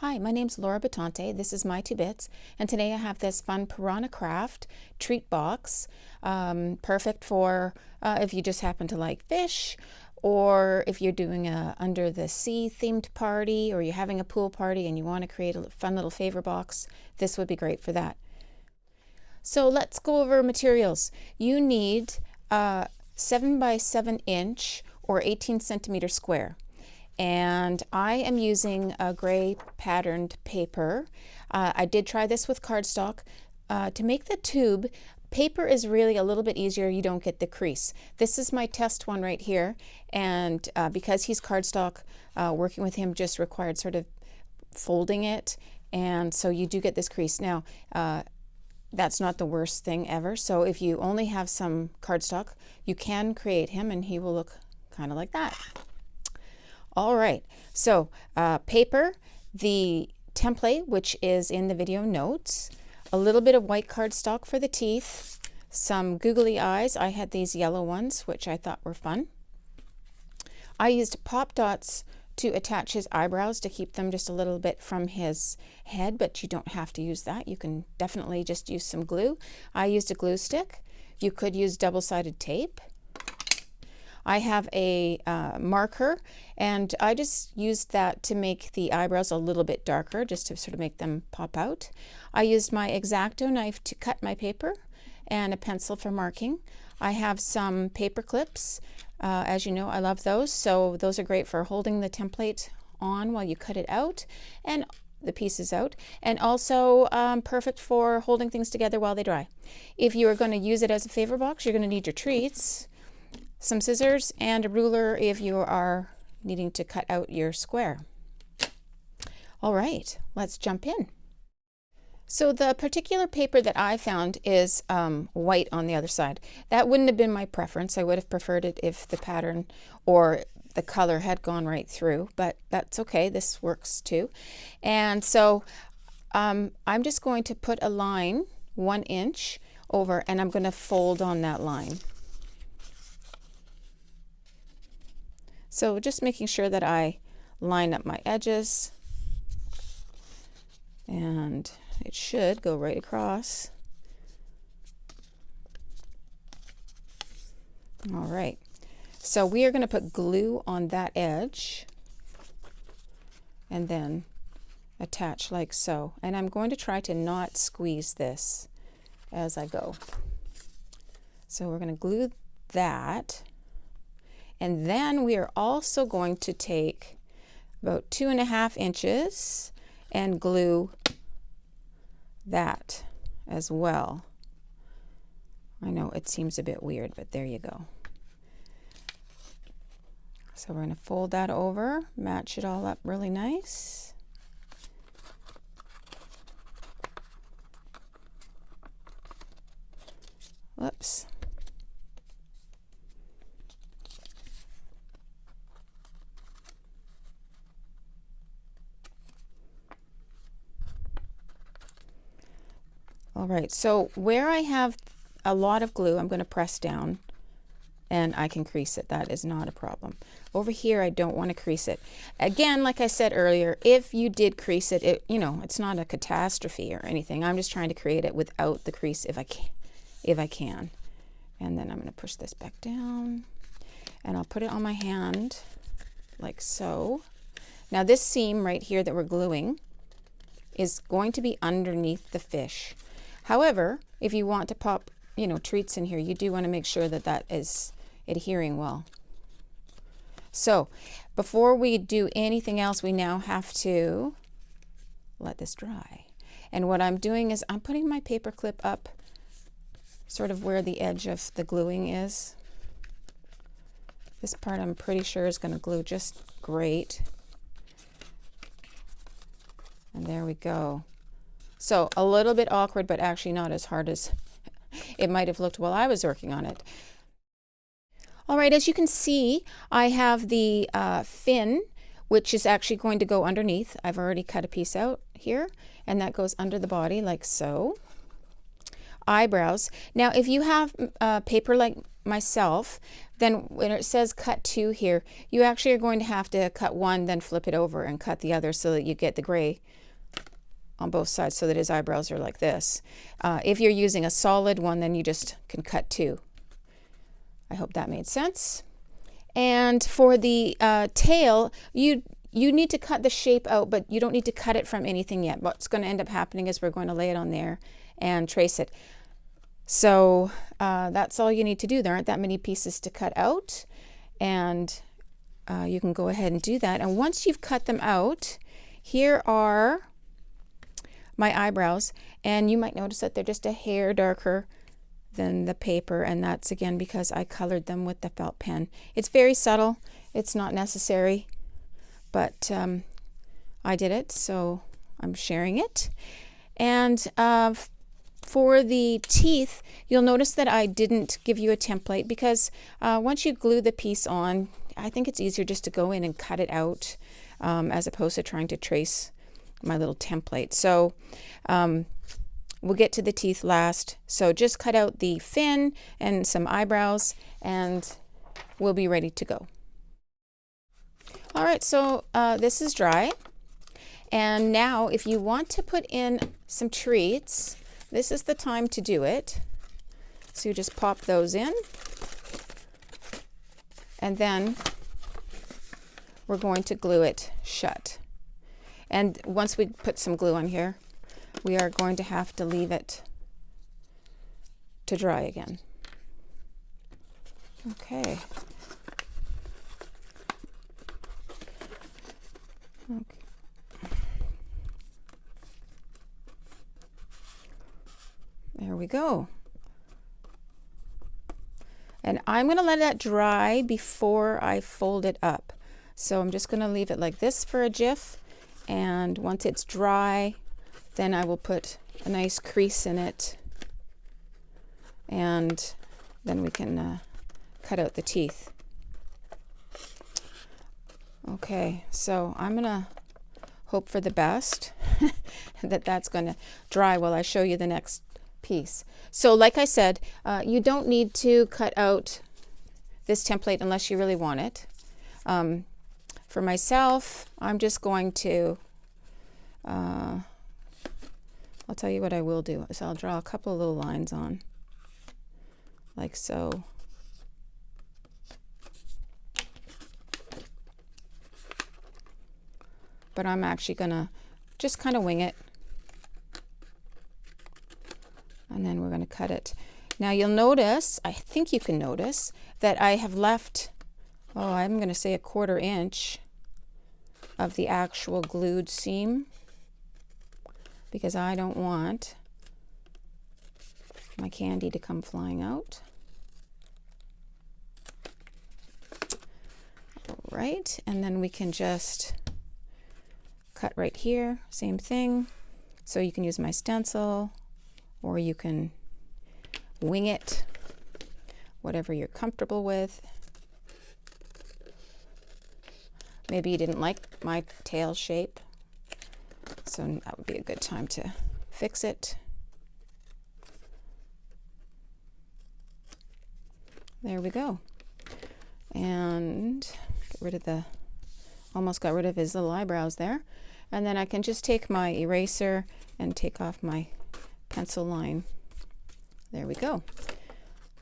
Hi, my name's Laura Batante. This is My Two Bits, and today I have this fun Piranha craft treat box, perfect for if you just happen to like fish, or if you're doing a under the sea themed party, or you're having a pool party and you want to create a fun little favor box. This would be great for that. So let's go over materials. You need 7 by 7 inch or 18 centimeter square. And I am using a gray patterned paper. I did try this with cardstock. To make the tube, paper is really a little bit easier. You don't get the crease. This is my test one right here, and because he's cardstock, working with him just required sort of folding it, and so you do get this crease. Now, that's not the worst thing ever. So if you only have some cardstock, you can create him and he will look kind of like that. All right, so paper, the template, which is in the video notes, a little bit of white cardstock for the teeth, some googly eyes. I had these yellow ones, which I thought were fun. I used pop dots to attach his eyebrows to keep them just a little bit from his head, but you don't have to use that. You can definitely just use some glue. I used a glue stick. You could use double-sided tape. I have a marker, and I just used that to make the eyebrows a little bit darker, just to sort of make them pop out. I used my X-Acto knife to cut my paper and a pencil for marking. I have some paper clips. As you know, I love those, so those are great for holding the template on while you cut it out and the pieces out, and also perfect for holding things together while they dry. If you are going to use it as a favor box, you're going to need your treats, some scissors, and a ruler if you are needing to cut out your square. All right, let's jump in. So the particular paper that I found is white on the other side. That wouldn't have been my preference. I would have preferred it if the pattern or the color had gone right through, but that's okay. This works too. And so I'm just going to put a line 1 inch over, and I'm going to fold on that line. So just making sure that I line up my edges, and it should go right across. All right, so we are going to put glue on that edge and then attach like so. And I'm going to try to not squeeze this as I go. So we're going to glue that. And then we are also going to take about 2.5 inches and glue that as well. I know it seems a bit weird, but there you go. So we're going to fold that over, match it all up really nice. Whoops. All right, so where I have a lot of glue, I'm going to press down and I can crease it. That is not a problem. Over here, I don't want to crease it. Again, like I said earlier, if you did crease it, you know, it's not a catastrophe or anything. I'm just trying to create it without the crease if I can. And then I'm going to push this back down and I'll put it on my hand like so. Now this seam right here that we're gluing is going to be underneath the fish. However, if you want to pop, you know, treats in here, you do want to make sure that that is adhering well. So before we do anything else, we now have to let this dry. And what I'm doing is I'm putting my paper clip up sort of where the edge of the gluing is. This part I'm pretty sure is going to glue just great. And there we go. So a little bit awkward, but actually not as hard as it might have looked while I was working on it. All right, as you can see, I have the fin, which is actually going to go underneath. I've already cut a piece out here, and that goes under the body like so. Eyebrows. Now, if you have paper like myself, then when it says cut 2 here, you actually are going to have to cut 1, then flip it over and cut the other so that you get the gray on both sides so that his eyebrows are like this. If you're using a solid one, then you just can cut 2. I hope that made sense. And for the tail, you need to cut the shape out, but you don't need to cut it from anything yet. What's going to end up happening is we're going to lay it on there and trace it. So that's all you need to do. There aren't that many pieces to cut out, and you can go ahead and do that. And once you've cut them out, here are my eyebrows, and you might notice that they're just a hair darker than the paper, and that's again because I colored them with the felt pen. It's very subtle. It's not necessary, but I did it, so I'm sharing it. And for the teeth, you'll notice that I didn't give you a template because once you glue the piece on, I think it's easier just to go in and cut it out as opposed to trying to trace my little template. So we'll get to the teeth last. So just cut out the fin and some eyebrows and we'll be ready to go. All right, so this is dry. And now if you want to put in some treats, this is the time to do it. So you just pop those in. And then we're going to glue it shut. And once we put some glue on here, we are going to have to leave it to dry again. Okay. There we go. And I'm going to let that dry before I fold it up. So I'm just going to leave it like this for a jiff. And once it's dry, then I will put a nice crease in it. And then we can cut out the teeth. Okay, so I'm going to hope for the best that that's going to dry while I show you the next piece. So like I said, you don't need to cut out this template unless you really want it. For myself, I'm just going to, I'll tell you what I will do is I'll draw a couple of little lines on, like so. But I'm actually gonna just kind of wing it. And then we're going to cut it. Now you'll notice, I think you can notice, that I have left, oh, I'm going to say 1/4 inch of the actual glued seam because I don't want my candy to come flying out. All right, and then we can just cut right here, same thing. So you can use my stencil, or you can wing it, whatever you're comfortable with. Maybe you didn't like my tail shape, so that would be a good time to fix it. There we go. And get rid of the, almost got rid of his little eyebrows there. And then I can just take my eraser and take off my pencil line. There we go.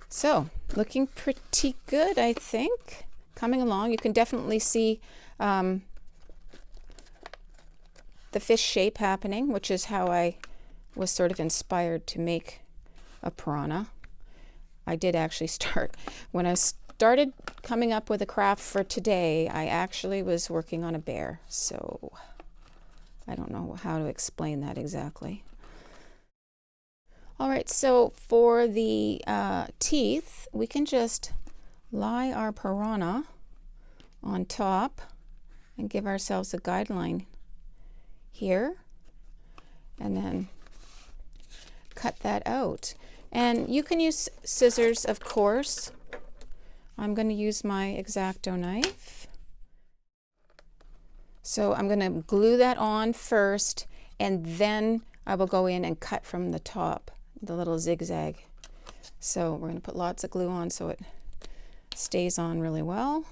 So looking pretty good, I think. Coming along, you can definitely see the fish shape happening, which is how I was sort of inspired to make a piranha. I did actually start, when I started coming up with a craft for today, I actually was working on a bear. So I don't know how to explain that exactly. All right, so for the teeth, we can just lie our piranha on top and give ourselves a guideline here, and then cut that out. And you can use scissors, of course. I'm going to use my X-Acto knife. So I'm going to glue that on first, and then I will go in and cut from the top, the little zigzag So we're going to put lots of glue on so it stays on really well.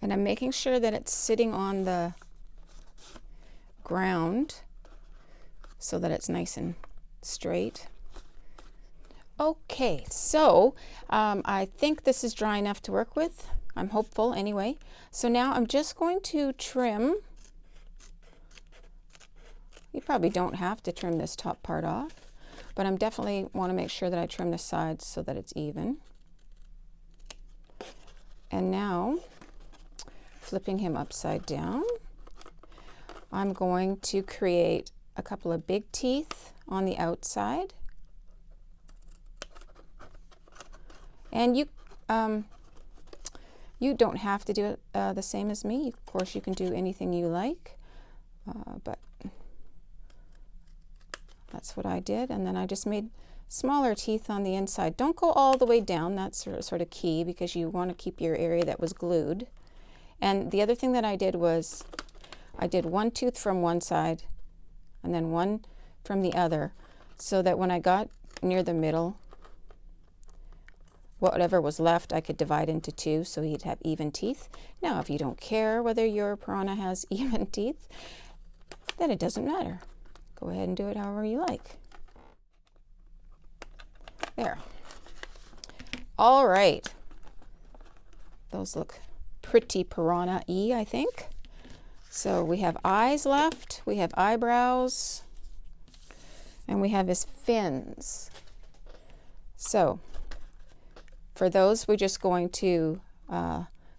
And I'm making sure that it's sitting on the ground so that it's nice and straight. Okay, so I think this is dry enough to work with. I'm hopeful anyway. So now I'm just going to trim. You probably don't have to trim this top part off, but I'm definitely want to make sure that I trim the sides so that it's even. And now, flipping him upside down, I'm going to create a couple of big teeth on the outside. And you don't have to do it the same as me. Of course, you can do anything you like, but that's what I did. And then I just made smaller teeth on the inside. Don't go all the way down. That's sort of key because you want to keep your area that was glued. And the other thing that I did was I did one tooth from one side and then one from the other, so that when I got near the middle, whatever was left I could divide into two so he'd have even teeth. Now if you don't care whether your piranha has even teeth, then it doesn't matter. Go ahead and do it however you like. There. All right. Those look pretty piranha-y, I think. So we have eyes left, we have eyebrows, and we have his fins. So for those, we're just going to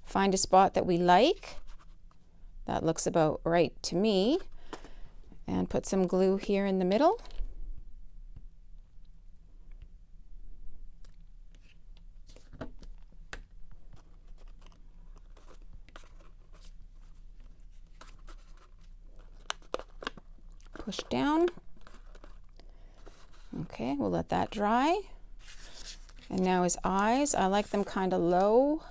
find a spot that we like. That looks about right to me. And put some glue here in the middle. Push down. Okay, we'll let that dry. And now his eyes, I like them kind of low.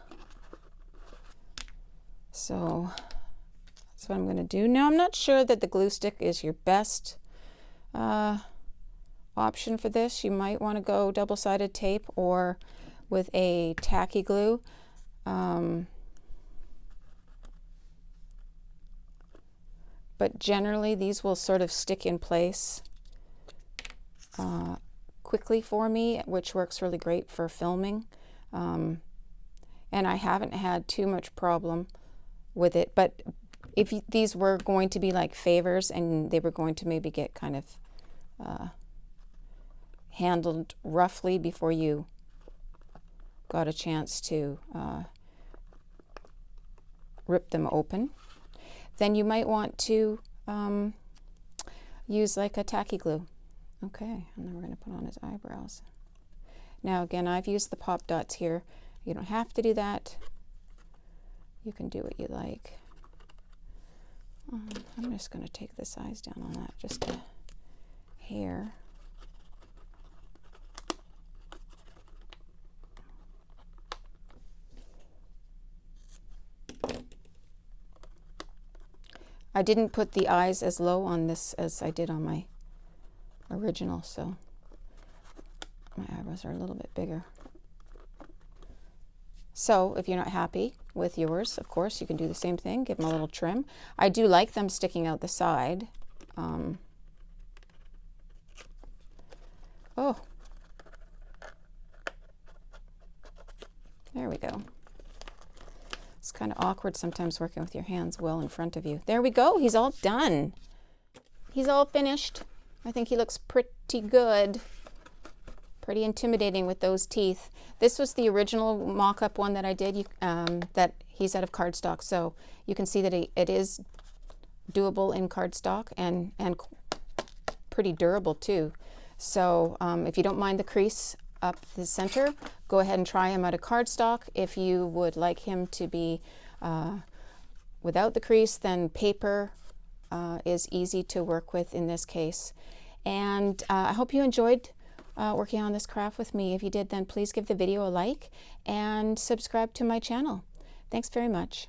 So that's what I'm going to do. Now I'm not sure that the glue stick is your best option for this. You might want to go double-sided tape or with a tacky glue. But generally these will sort of stick in place quickly for me, which works really great for filming. And I haven't had too much problem with it. But if these were going to be like favors and they were going to maybe get kind of handled roughly before you got a chance to rip them open, then you might want to use like a tacky glue. Okay, and then we're going to put on his eyebrows. Now again, I've used the pop dots here. You don't have to do that. You can do what you like. I'm just going to take the size down on that just a hair. I didn't put the eyes as low on this as I did on my original, so my eyebrows are a little bit bigger. So if you're not happy with yours, of course, you can do the same thing, give them a little trim. I do like them sticking out the side. Oh, there we go. It's kind of awkward sometimes working with your hands well in front of you. There we go. He's all done. He's all finished. I think he looks pretty good. Pretty intimidating with those teeth. This was the original mock-up one that I did. That he's out of cardstock, so you can see that it is doable in cardstock and pretty durable too. So if you don't mind the crease up the center, go ahead and try him out of cardstock. If you would like him to be without the crease, then paper is easy to work with in this case. And I hope you enjoyed working on this craft with me. If you did, then please give the video a like and subscribe to my channel. Thanks very much.